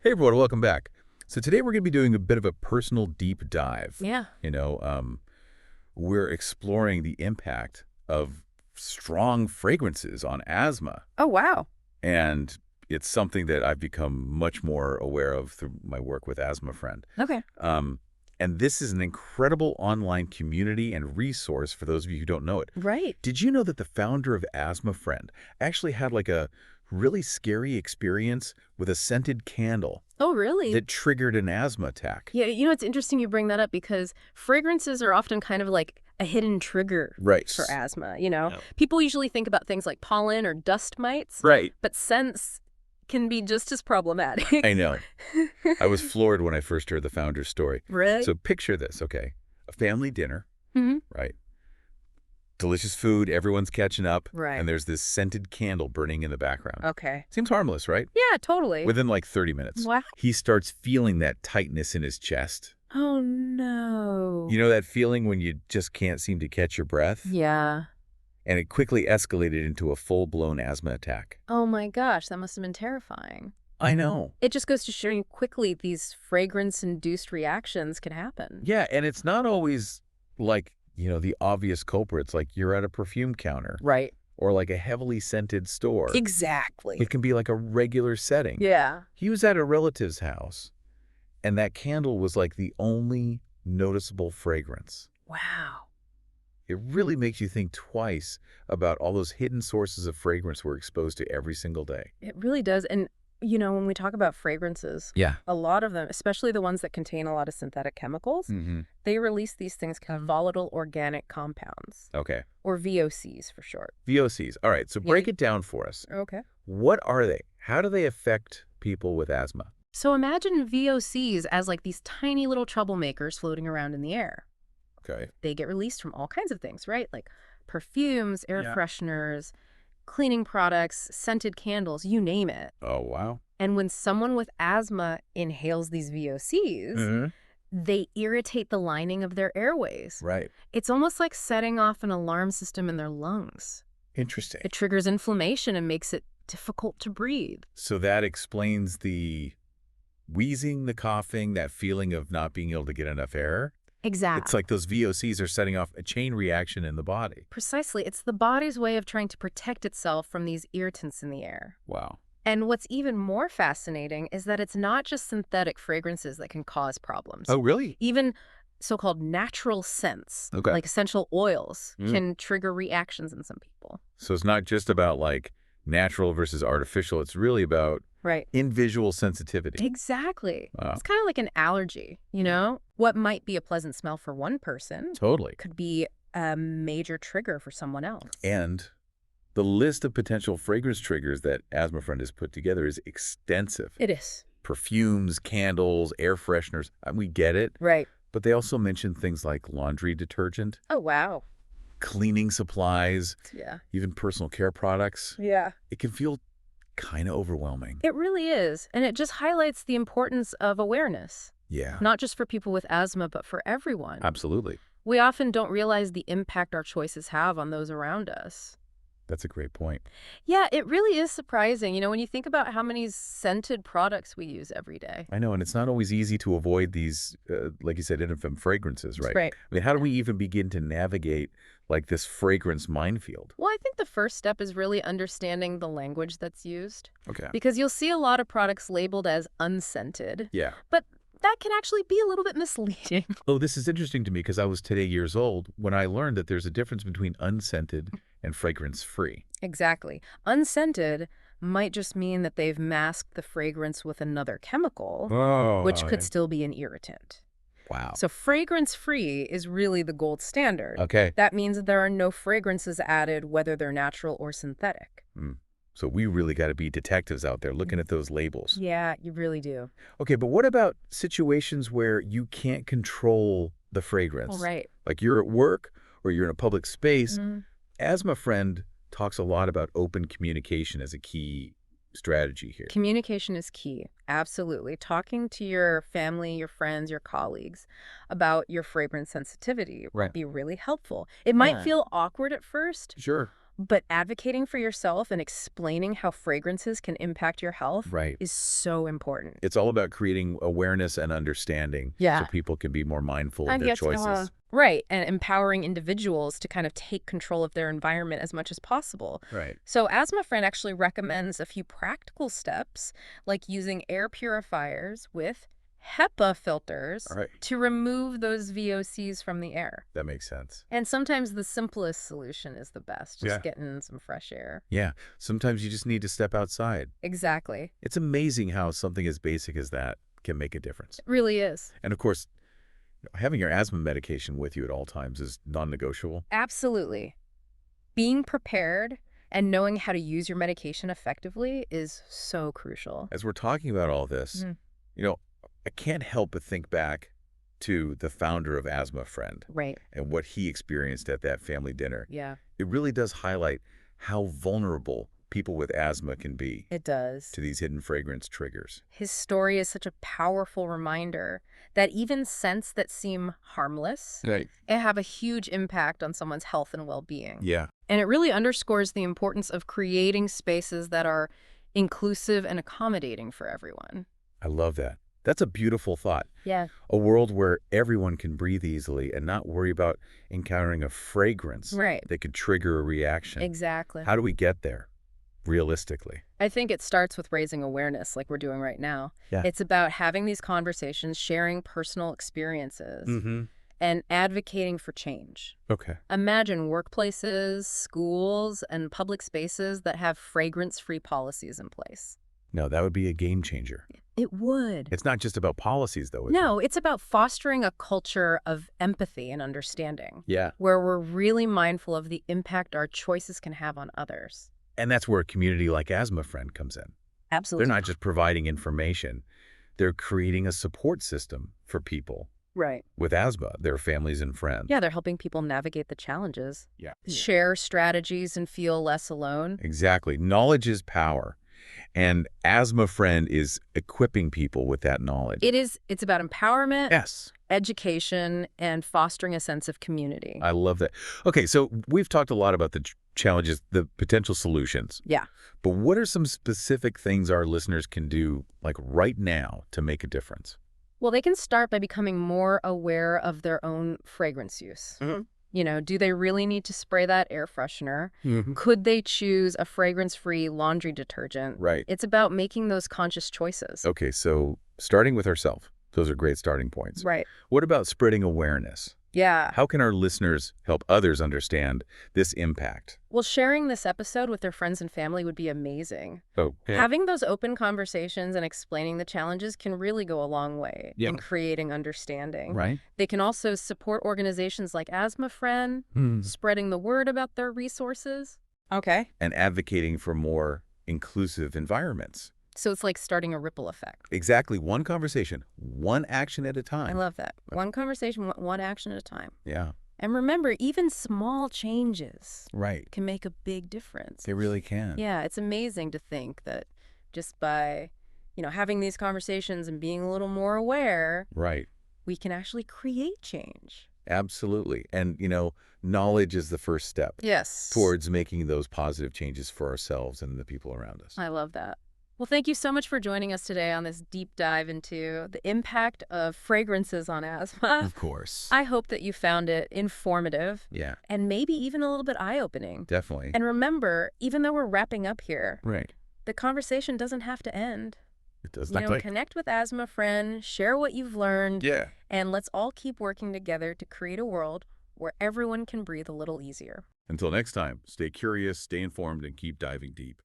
Hey everyone, welcome back. So today we're going to be doing a bit of a personal deep dive. Yeah. We're exploring the impact of strong fragrances on asthma. Oh, wow. And it's something that I've become much more aware of through my work with Asthma Friend. Okay. And this is an incredible online community and resource for those of you who don't know it. Right. Did you know that the founder of Asthma Friend actually had like a really scary experience with a scented candle Oh, really? that triggered an asthma attack? Yeah, it's interesting you bring that up because fragrances are often kind of like a hidden trigger Right. for asthma, Yep. People usually think about things like pollen or dust mites, Right. but scents can be just as problematic. I know. I was floored when I first heard the founder's story. Right? So picture this, okay? A family dinner, Hmm. right? Delicious food, everyone's catching up, Right. and there's this scented candle burning in the background. Okay. Seems harmless, right? Yeah, totally. Within like 30 minutes, Wow. he starts feeling that tightness in his chest. Oh, no. You know that feeling when you just can't seem to catch your breath? Yeah. And it quickly escalated into a full-blown asthma attack. Oh, my gosh. That must have been terrifying. I know. It just goes to show you quickly these fragrance-induced reactions can happen. Yeah, and it's not always like, the obvious culprits, like you're at a perfume counter. Right. Or like a heavily scented store. Exactly. It can be like a regular setting. Yeah. He was at a relative's house, and that candle was like the only noticeable fragrance. Wow. It really makes you think twice about all those hidden sources of fragrance we're exposed to every single day. It really does. And, when we talk about fragrances, Yeah. a lot of them, especially the ones that contain a lot of synthetic chemicals, Mm-hmm. they release these things called volatile organic compounds, Okay. or VOCs for short. VOCs. All right, so break it down for us. Okay. What are they? How do they affect people with asthma? So imagine VOCs as like these tiny little troublemakers floating around in the air. Okay. They get released from all kinds of things, right? Like perfumes, air Yeah. fresheners, cleaning products, scented candles, you name it. Oh, wow. And when someone with asthma inhales these VOCs, Mm-hmm. they irritate the lining of their airways. Right. It's almost like setting off an alarm system in their lungs. Interesting. It triggers inflammation and makes it difficult to breathe. So that explains the wheezing, the coughing, that feeling of not being able to get enough air. Exactly. It's like those VOCs are setting off a chain reaction in the body. Precisely. It's the body's way of trying to protect itself from these irritants in the air. Wow. And what's even more fascinating is that it's not just synthetic fragrances that can cause problems. Oh, really? Even so-called natural scents, Okay. like essential oils, Mm. can trigger reactions in some people. So it's not just about like natural versus artificial. It's really about Right. invisual sensitivity. Exactly. Wow. It's kind of like an allergy, What might be a pleasant smell for one person Totally. could be a major trigger for someone else. And the list of potential fragrance triggers that Asthma Friend has put together is extensive. It is. Perfumes, candles, air fresheners. We get it. Right. But they also mention things like laundry detergent, Oh, wow. cleaning supplies, Yeah. even personal care products. Yeah. It can feel kind of overwhelming. It really is. And it just highlights the importance of awareness, Yeah, not just for people with asthma, but for everyone. absolutely. We often don't realize the impact our choices have on those around us. That's a great point. Yeah, it really is surprising, when you think about how many scented products we use every day. I know, and it's not always easy to avoid these, like you said, infant fragrances, right? Right. I mean, how do we even begin to navigate like this fragrance minefield? Well, I think the first step is really understanding the language that's used, Okay. because you'll see a lot of products labeled as unscented, Yeah. but that can actually be a little bit misleading. Oh, this is interesting to me because I was today years old when I learned that there's a difference between unscented and fragrance-free. Exactly. Unscented might just mean that they've masked the fragrance with another chemical, Oh, which could still be an irritant. wow. So fragrance-free is really the gold standard. Okay. That means that there are no fragrances added, whether they're natural or synthetic. So we really got to be detectives out there looking at those labels. Yeah, you really do. Okay, but what about situations where you can't control the fragrance? Well, right. Like you're at work or you're in a public space. Mhm. Asthma Friend talks a lot about open communication as a key strategy here. Communication is key. Absolutely. Talking to your family, your friends, your colleagues about your fragrance sensitivity Right. would be really helpful. It might Yeah. feel awkward at first, Sure. But advocating for yourself and explaining how fragrances can impact your health Right. is so important. It's all about creating awareness and understanding so Yeah. people can be more mindful of And their yes, choices. right, and empowering individuals to kind of take control of their environment as much as possible. Right. So Asthma Friend actually recommends a few practical steps, like using air purifiers with HEPA filters All right. to remove those VOCs from the air. That makes sense. And sometimes the simplest solution is the best, just Yeah. getting some fresh air. Yeah. Sometimes you just need to step outside. Exactly. It's amazing how something as basic as that can make a difference. It really is. And of course, having your asthma medication with you at all times is non-negotiable. Absolutely. Being prepared and knowing how to use your medication effectively is so crucial. As we're talking about all this, Mhm. you know, I can't help but think back to the founder of Asthma Friend Right. and what he experienced at that family dinner. Yeah, It really does highlight how vulnerable people with asthma can be it does. to these hidden fragrance triggers. His story is such a powerful reminder that even scents that seem harmless Right. it have a huge impact on someone's health and well-being. Yeah. And it really underscores the importance of creating spaces that are inclusive and accommodating for everyone. I love that. That's a beautiful thought. Yeah. A world where everyone can breathe easily and not worry about encountering a fragrance Right. that could trigger a reaction. Exactly. How do we get there, realistically? I think it starts with raising awareness like we're doing right now. Yeah. It's about having these conversations, sharing personal experiences, Mm-hmm. and advocating for change. Okay. Imagine workplaces, schools, and public spaces that have fragrance-free policies in place. No, that would be a game changer. It would. It's not just about policies, though, is it? No, it's about fostering a culture of empathy and understanding, Yeah. where we're really mindful of the impact our choices can have on others. And that's where a community like Asthma Friend comes in. Absolutely. They're not just providing information. They're creating a support system for people Right. with asthma, their families and friends. Yeah, they're helping people navigate the challenges, Yeah. share strategies, and feel less alone. Exactly. Knowledge is power. And Asthma Friend is equipping people with that knowledge. It's about empowerment, Yes. education, and fostering a sense of community. I love that. Okay, so we've talked a lot about the challenges, the potential solutions. Yeah. But what are some specific things our listeners can do, like right now, to make a difference? Well, they can start by becoming more aware of their own fragrance use. Mhm. You know, do they really need to spray that air freshener? Mm-hmm. Could they choose a fragrance-free laundry detergent? Right. It's about making those conscious choices. Okay, so starting with ourselves. Those are great starting points. Right. What about spreading awareness? Yeah. How can our listeners help others understand this impact? Well, sharing this episode with their friends and family would be amazing. Oh, yeah. Having those open conversations and explaining the challenges can really go a long way Yeah. in creating understanding. Right? They can also support organizations like Asthma Friend, spreading the word about their resources. Okay. And advocating for more inclusive environments. So it's like starting a ripple effect. Exactly. One conversation, one action at a time. I love that. One conversation, one action at a time. Yeah. And remember, even small changes Right. can make a big difference. They really can. Yeah, it's amazing to think that just by, having these conversations and being a little more aware, Right. we can actually create change. Absolutely. And, knowledge is the first step Yes. towards making those positive changes for ourselves and the people around us. I love that. Well, thank you so much for joining us today on this deep dive into the impact of fragrances on asthma. Of course. I hope that you found it informative Yeah, and maybe even a little bit eye-opening. definitely. And remember, even though we're wrapping up here, Right. the conversation doesn't have to end. It does You not know, connect with Asthma Friend, share what you've learned, Yeah. and let's all keep working together to create a world where everyone can breathe a little easier. Until next time, stay curious, stay informed, and keep diving deep.